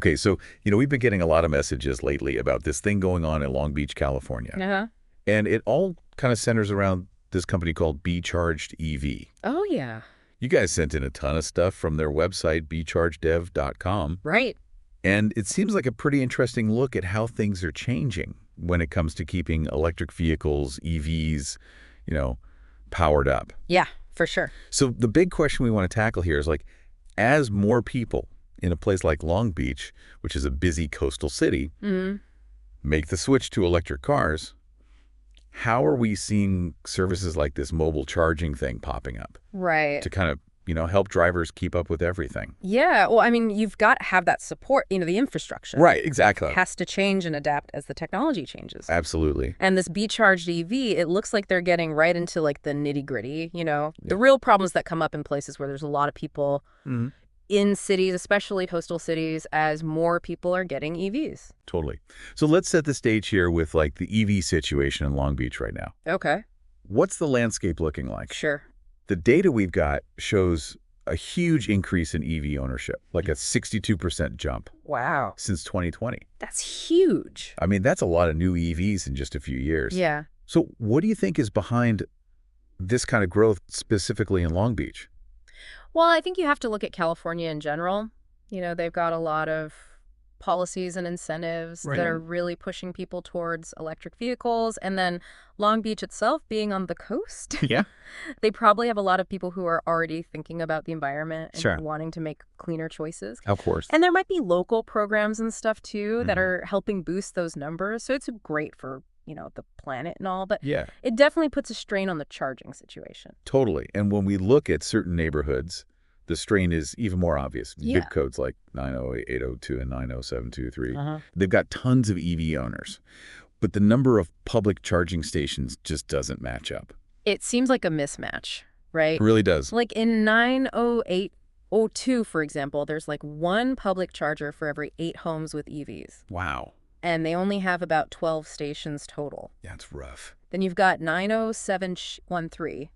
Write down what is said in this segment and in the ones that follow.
Okay, so, we've been getting a lot of messages lately about this thing going on in Long Beach, California. Uh-huh. And it all kind of centers around this company called Be Charged EV. Oh, yeah. You guys sent in a ton of stuff from their website, bechargedev.com. Right. And it seems like a pretty interesting look at how things are changing when it comes to keeping electric vehicles, EVs, powered up. Yeah, for sure. So the big question we want to tackle here is as more people in a place like Long Beach, which is a busy coastal city, make the switch to electric cars, how are we seeing services like this mobile charging thing popping up Right. to kind of, help drivers keep up with everything? Yeah. Well, I mean, you've got to have that support, the infrastructure. Right, exactly. Has to change and adapt as the technology changes. Absolutely. And this Be-Charged EV, it looks like they're getting right into the nitty-gritty, the real problems that come up in places where there's a lot of people in cities, especially coastal cities, as more people are getting EVs. Totally. So let's set the stage here with the EV situation in Long Beach right now. Okay. What's the landscape looking like? Sure. The data we've got shows a huge increase in EV ownership, like a 62% jump Wow. since 2020. That's huge. I mean, that's a lot of new EVs in just a few years. Yeah. So what do you think is behind this kind of growth specifically in Long Beach? Well, I think you have to look at California in general. They've got a lot of policies and incentives Right. that are really pushing people towards electric vehicles. And then Long Beach itself being on the coast, Yeah. they probably have a lot of people who are already thinking about the environment and Sure. wanting to make cleaner choices. Of course. And there might be local programs and stuff, too, that are helping boost those numbers. So it's great for, the planet and all. But Yeah, it definitely puts a strain on the charging situation. totally. And when we look at certain neighborhoods, the strain is even more obvious. Yeah. Big codes like 90802 and 90723. Uh-huh. They've got tons of EV owners, but the number of public charging stations just doesn't match up. It seems like a mismatch, right? It really does. Like in 90802, for example, there's one public charger for every 8 homes with EVs. Wow. And they only have about 12 stations total. That's rough. Then you've got 90713.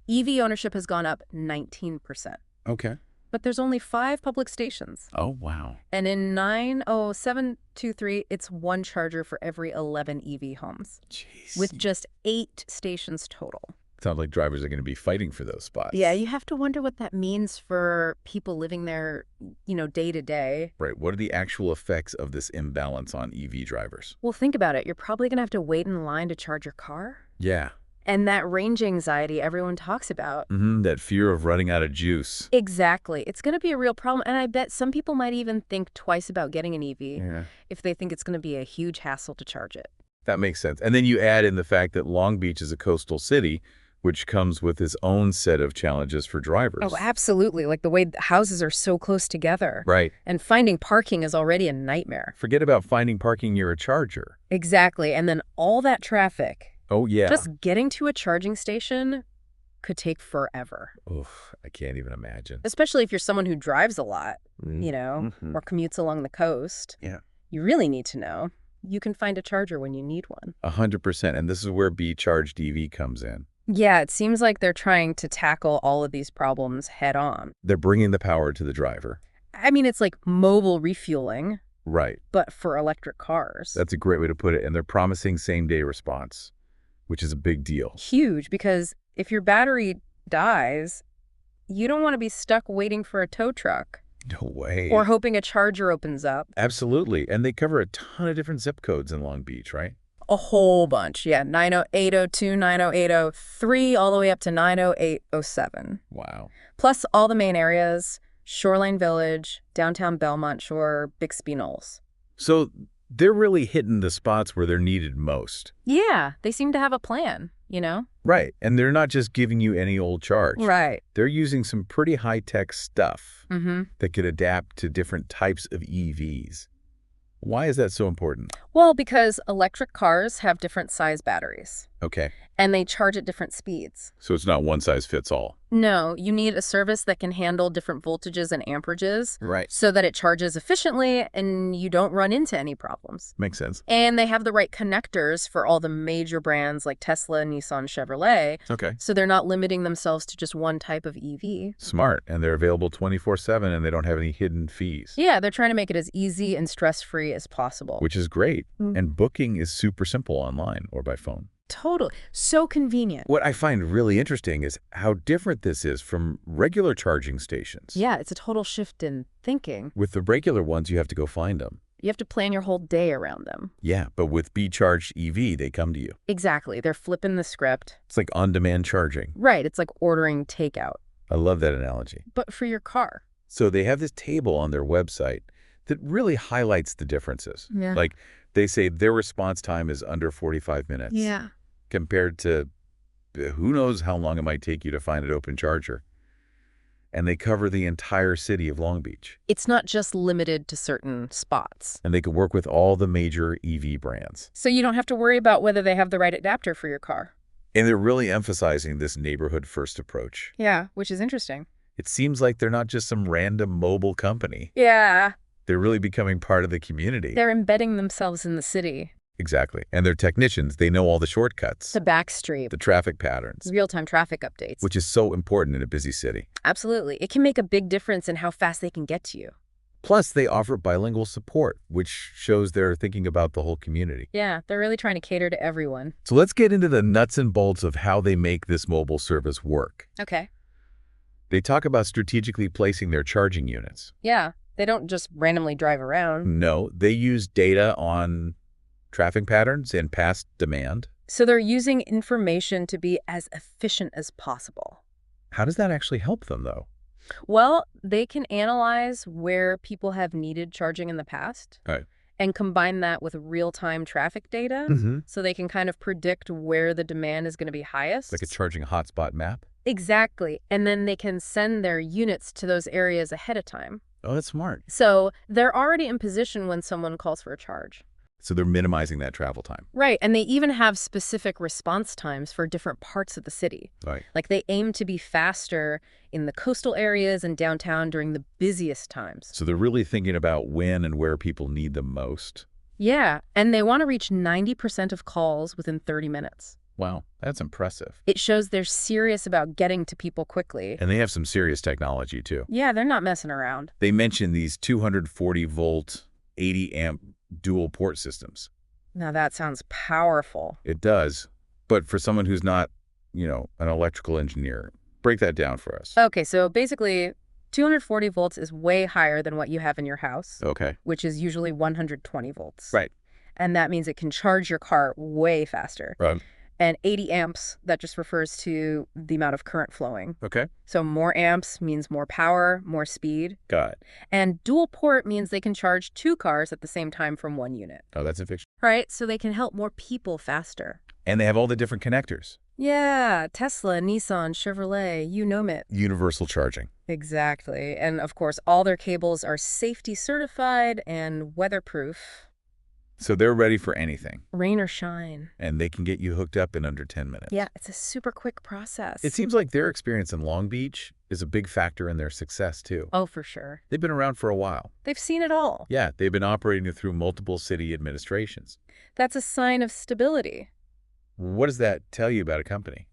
EV ownership has gone up 19%. Okay. But there's only 5 public stations. Oh, wow. And in 90723, it's 1 charger for every 11 EV homes, Jeez. with just 8 stations total. Sounds like drivers are going to be fighting for those spots. Yeah, you have to wonder what that means for people living there, day to day. Right. What are the actual effects of this imbalance on EV drivers? Well, think about it. You're probably going to have to wait in line to charge your car. Yeah. And that range anxiety everyone talks about. That fear of running out of juice. Exactly. It's going to be a real problem. And I bet some people might even think twice about getting an EV if they think it's going to be a huge hassle to charge it. That makes sense. And then you add in the fact that Long Beach is a coastal city, which comes with its own set of challenges for drivers. Oh, absolutely. Like the way houses are so close together. Right. And finding parking is already a nightmare. Forget about finding parking near a charger. Exactly. And then all that traffic. Oh, yeah. Just getting to a charging station could take forever. Oof, I can't even imagine. Especially if you're someone who drives a lot, Mhm. or commutes along the coast. Yeah. You really need to know. You can find a charger when you need one. 100%. And this is where Be Charged EV comes in. Yeah, it seems like they're trying to tackle all of these problems head on. They're bringing the power to the driver. I mean, it's like mobile refueling, Right. but for electric cars. That's a great way to put it. And they're promising same-day response, which is a big deal. Huge, because if your battery dies, you don't want to be stuck waiting for a tow truck. No way. Or hoping a charger opens up. Absolutely. And they cover a ton of different zip codes in Long Beach, right? A whole bunch. Yeah, 90802, 90803, all the way up to 90807. Wow. Plus all the main areas, Shoreline Village, downtown Belmont Shore, Bixby Knolls. So they're really hitting the spots where they're needed most. Yeah, they seem to have a plan, Right. And they're not just giving you any old charge. Right. They're using some pretty high-tech stuff Mm-hmm. that could adapt to different types of EVs. Why is that so important? Well, because electric cars have different size batteries. Okay. and they charge at different speeds. So it's not one size fits all. No, you need a service that can handle different voltages and amperages Right. so that it charges efficiently and you don't run into any problems. Makes sense. And they have the right connectors for all the major brands like Tesla, Nissan, Chevrolet, Okay. so they're not limiting themselves to just one type of EV. Smart. And they're available 24/7 and they don't have any hidden fees. Yeah, they're trying to make it as easy and stress-free as possible. Which is great. Mm. And booking is super simple online or by phone. Totally. So convenient. What I find really interesting is how different this is from regular charging stations. Yeah, it's a total shift in thinking. With the regular ones, you have to go find them. You have to plan your whole day around them. Yeah, but with Be Charged EV, they come to you. Exactly. They're flipping the script. It's like on-demand charging. Right. It's like ordering takeout. I love that analogy. But for your car. So they have this table on their website that really highlights the differences. Yeah. Like they say their response time is under 45 minutes. Yeah. Compared to who knows how long it might take you to find an open charger. And they cover the entire city of Long Beach. It's not just limited to certain spots. And they could work with all the major EV brands. So you don't have to worry about whether they have the right adapter for your car. And they're really emphasizing this neighborhood-first approach. Yeah, which is interesting. It seems like they're not just some random mobile company. Yeah. They're really becoming part of the community. They're embedding themselves in the city. Exactly. And they're technicians. They know all the shortcuts, The backstreet. the traffic patterns, Real-time traffic updates. which is so important in a busy city. Absolutely. It can make a big difference in how fast they can get to you. Plus, they offer bilingual support, which shows they're thinking about the whole community. Yeah, they're really trying to cater to everyone. So let's get into the nuts and bolts of how they make this mobile service work. Okay. They talk about strategically placing their charging units. Yeah, they don't just randomly drive around. No, they use data on traffic patterns and past demand. So they're using information to be as efficient as possible. How does that actually help them, though? Well, they can analyze where people have needed charging in the past Right. and combine that with real-time traffic data so they can kind of predict where the demand is going to be highest. Like a charging hotspot map? Exactly. And then they can send their units to those areas ahead of time. Oh, that's smart. So they're already in position when someone calls for a charge. So they're minimizing that travel time. Right. And they even have specific response times for different parts of the city. Right. Like they aim to be faster in the coastal areas and downtown during the busiest times. So they're really thinking about when and where people need them most. Yeah. And they want to reach 90% of calls within 30 minutes. Wow, that's impressive. It shows they're serious about getting to people quickly. And they have some serious technology, too. Yeah, they're not messing around. They mentioned these 240-volt, 80-amp dual port systems. Now that sounds powerful. It does. But for someone who's not, an electrical engineer, break that down for us. Okay, so basically 240 volts is way higher than what you have in your house, Okay. which is usually 120 volts. Right. And that means it can charge your car way faster. Right. And 80 amps, that just refers to the amount of current flowing. Okay. So more amps means more power, more speed. Got it. And dual port means they can charge two cars at the same time from one unit. Oh, that's in fiction. Right? So they can help more people faster. And they have all the different connectors. Yeah, Tesla, Nissan, Chevrolet, you name it. Universal charging. Exactly. And of course, all their cables are safety certified and weatherproof. So they're ready for anything. Rain or shine. And they can get you hooked up in under 10 minutes. Yeah, it's a super quick process. It seems like their experience in Long Beach is a big factor in their success, too. Oh, for sure. They've been around for a while. They've seen it all. Yeah, they've been operating through multiple city administrations. That's a sign of stability. What does that tell you about a company?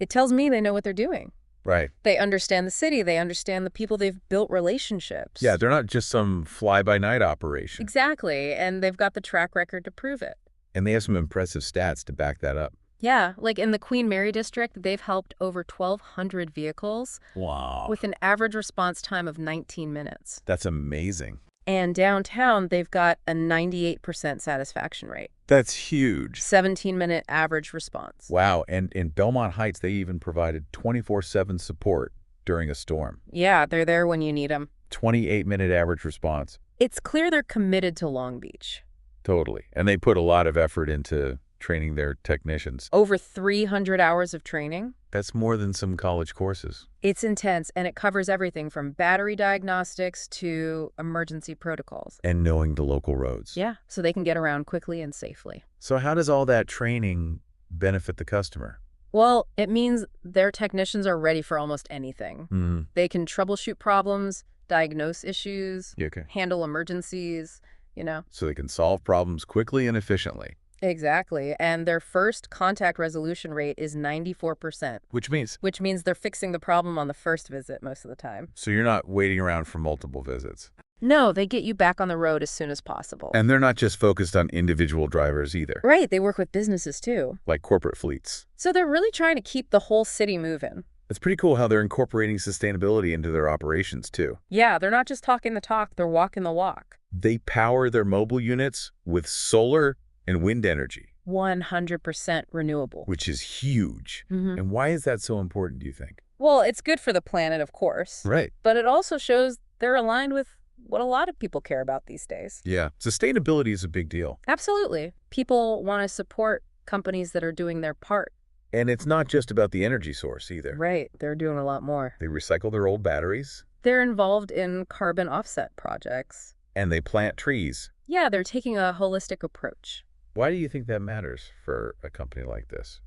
It tells me they know what they're doing. Right. They understand the city. They understand the people. They've built relationships. Yeah, they're not just some fly-by-night operation. Exactly. And they've got the track record to prove it. And they have some impressive stats to back that up. Yeah, like in the Queen Mary district, they've helped over 1,200 vehicles. Wow. With an average response time of 19 minutes. That's amazing. And downtown, they've got a 98% satisfaction rate. That's huge. 17-minute average response. Wow. And in Belmont Heights, they even provided 24/7 support during a storm. Yeah, they're there when you need them. 28-minute average response. It's clear they're committed to Long Beach. Totally. And they put a lot of effort into training their technicians. Over 300 hours of training. That's more than some college courses. It's intense, and it covers everything from battery diagnostics to emergency protocols. And knowing the local roads. Yeah, so they can get around quickly and safely. So how does all that training benefit the customer? Well, it means their technicians are ready for almost anything. Mm-hmm. They can troubleshoot problems, diagnose issues, Yeah, okay. handle emergencies, you know. So they can solve problems quickly and efficiently. Exactly. And their first contact resolution rate is 94%, Which means? which means they're fixing the problem on the first visit most of the time. So you're not waiting around for multiple visits. No, they get you back on the road as soon as possible. And they're not just focused on individual drivers either, Right, they work with businesses too. like corporate fleets. So they're really trying to keep the whole city moving. It's pretty cool how they're incorporating sustainability into their operations too. Yeah, they're not just talking the talk, they're walking the walk. They power their mobile units with solar and wind energy, 100% renewable. which is huge. Mm-hmm. And why is that so important, do you think? Well, it's good for the planet, of course. Right. But it also shows they're aligned with what a lot of people care about these days. Yeah. Sustainability is a big deal. Absolutely. People want to support companies that are doing their part. And it's not just about the energy source either. Right. They're doing a lot more. They recycle their old batteries, They're involved in carbon offset projects. and they plant trees. Yeah, they're taking a holistic approach. Why do you think that matters for a company like this?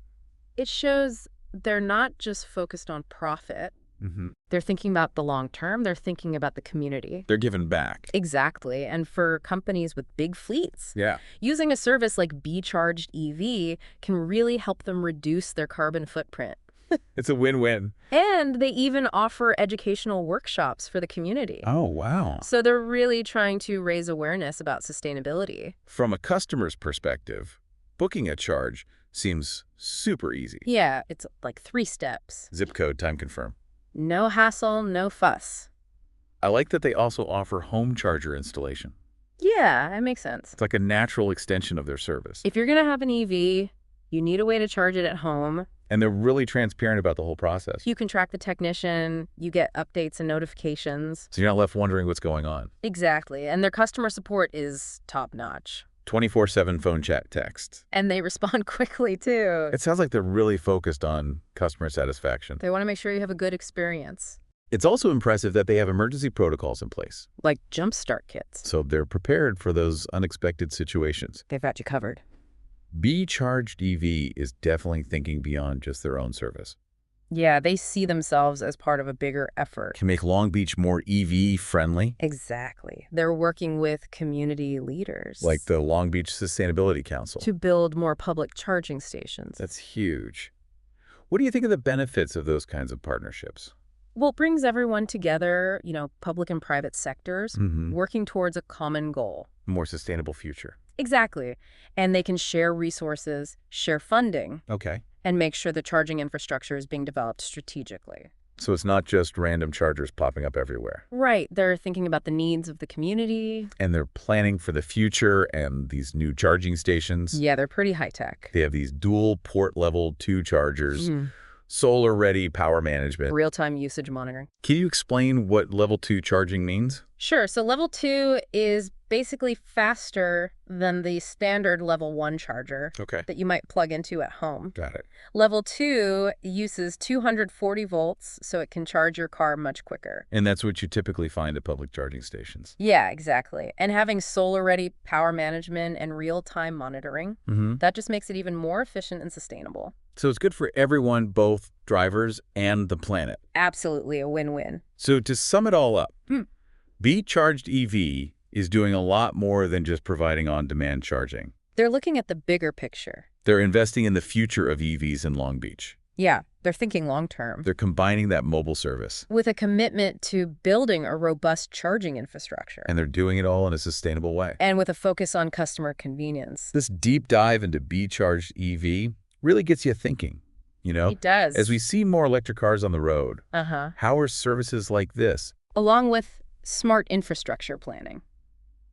It shows they're not just focused on profit. Mm-hmm. They're thinking about the long term. They're thinking about the community. They're giving back. Exactly. And for companies with big fleets, Yeah. using a service like Be-Charged EV can really help them reduce their carbon footprint. It's a win-win. And they even offer educational workshops for the community. Oh, wow. So they're really trying to raise awareness about sustainability. From a customer's perspective, booking a charge seems super easy. Yeah, it's like 3 steps. Zip code, time confirm. No hassle, no fuss. I like that they also offer home charger installation. Yeah, that makes sense. It's like a natural extension of their service. If you're going to have an EV, you need a way to charge it at home. And they're really transparent about the whole process. You can track the technician, you get updates and notifications. So you're not left wondering what's going on. Exactly. And their customer support is top-notch. 24/7 phone chat text. And they respond quickly, too. It sounds like they're really focused on customer satisfaction. They want to make sure you have a good experience. It's also impressive that they have emergency protocols in place. Like jumpstart kits. So they're prepared for those unexpected situations. They've got you covered. Be-Charged EV is definitely thinking beyond just their own service. Yeah, they see themselves as part of a bigger effort. Can make Long Beach more EV-friendly, Exactly. They're working with community leaders. like the Long Beach Sustainability Council. to build more public charging stations. That's huge. What do you think of the benefits of those kinds of partnerships? Well, it brings everyone together, public and private sectors, working towards a common goal. More sustainable future. Exactly. And they can share resources, share funding, Okay. and make sure the charging infrastructure is being developed strategically. So it's not just random chargers popping up everywhere. Right. They're thinking about the needs of the community. And they're planning for the future and these new charging stations. Yeah, they're pretty high-tech. They have these dual port level 2 chargers, solar ready power management. Real-time usage monitoring. Can you explain what level 2 charging means? Sure. So level 2 is basically faster than the standard level 1 charger Okay. that you might plug into at home. Got it. Level 2 uses 240 volts, so it can charge your car much quicker. And that's what you typically find at public charging stations. Yeah, exactly. And having solar-ready power management and real-time monitoring, that just makes it even more efficient and sustainable. So it's good for everyone, both drivers and the planet. Absolutely a win-win. So to sum it all up, Be-Charged EV is doing a lot more than just providing on-demand charging. They're looking at the bigger picture. They're investing in the future of EVs in Long Beach. Yeah, they're thinking long-term. They're combining that mobile service. With a commitment to building a robust charging infrastructure. And they're doing it all in a sustainable way. And with a focus on customer convenience. This deep dive into Be-Charged EV really gets you thinking, It does. As we see more electric cars on the road, Uh-huh. how are services like this Along with smart infrastructure planning.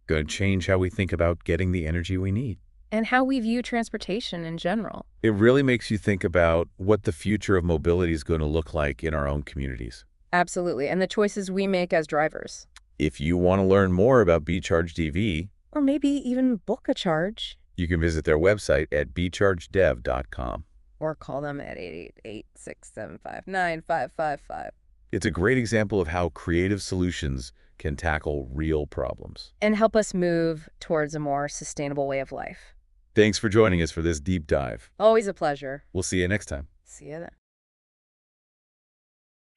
going to change how we think about getting the energy we need? And how we view transportation in general. It really makes you think about what the future of mobility is going to look like in our own communities. Absolutely. And the choices we make as drivers. If you want to learn more about Be-Charged EV, Or maybe even book a charge. you can visit their website at bechargedev.com. Or call them at 888-675-9555. It's a great example of how creative solutions can tackle real problems. And help us move towards a more sustainable way of life. Thanks for joining us for this deep dive. Always a pleasure. We'll see you next time. See you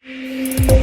then.